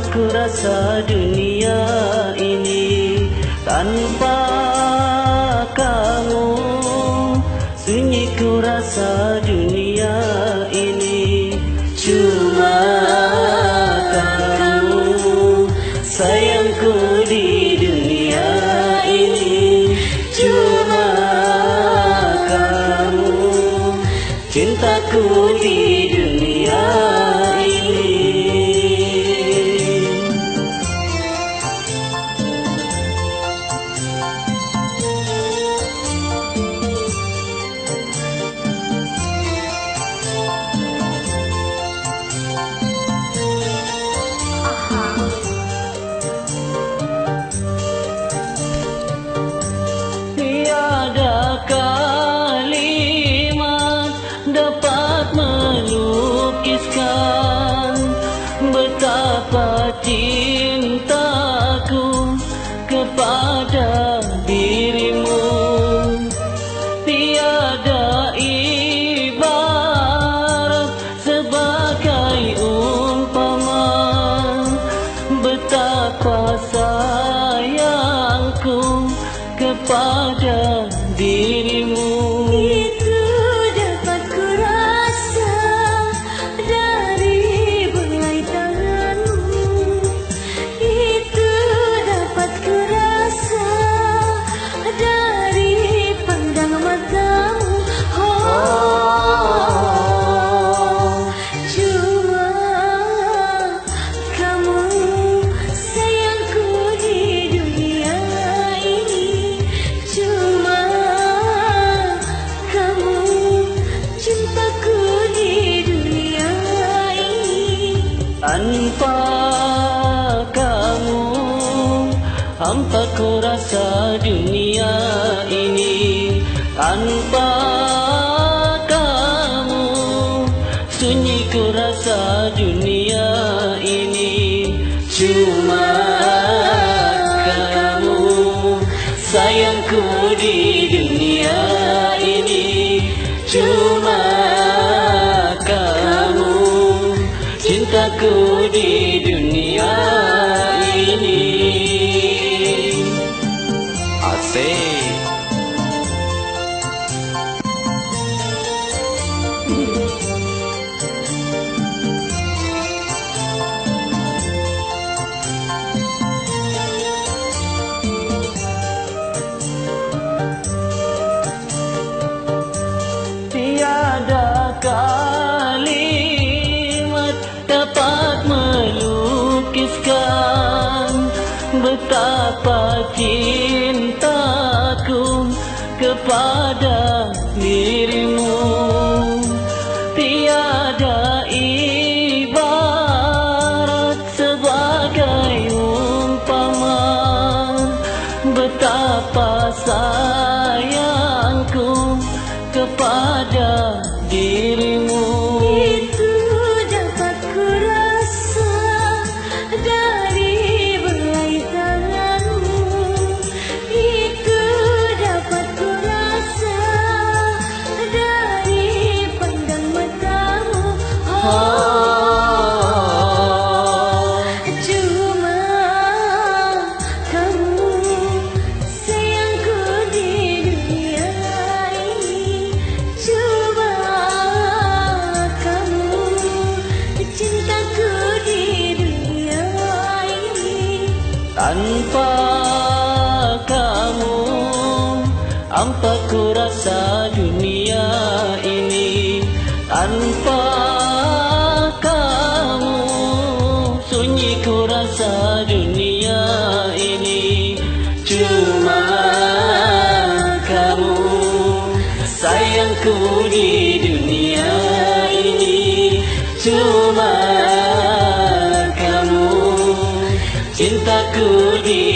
dapat ku rasa dunia ini tanpa kamu. Sunyi ku rasa dunia ini cuma kamu. Sayangku di dunia ini cuma kamu. Cintaku di dunia ini. Tiada kalimat dapat melukiskan betapa cintaku kepada dirimu. Tiada ibarat sebagai umpama betapa sayangku kepada dirimu. Itu dapat ku rasa dari belai tanganmu. Itu dapat ku rasa dari pandang matamu. Oh, cuma kamu sayangku di dunia ini. Cuma kamu cintaku di dunia ini. Tanpa kamu hampa ku rasa dunia ini. Tanpa kamu sunyi ku rasa dunia ini. Cuma kamu sayangku di dunia ini. Cuma kamu cintaku di dunia ini. Asik. Tiada kalimat dapat melukiskan betapa cintaku kepada dirimu. Tiada ibarat sebagai umpama betapa sayangku kepada dirimu. Itu dapat ku rasa dari belai tanganmu. Itu dapat ku rasa dari pandang matamu. Oh, cuma kamu sayangku di dunia ini. Cuma kamu cintaku di dunia ini. Tanpa kamu hampa ku rasa dunia ini. Tanpa kamu sunyi ku rasa dunia ini. Cuma kamu sayangku di dunia ini. Cuma kamu cintaku di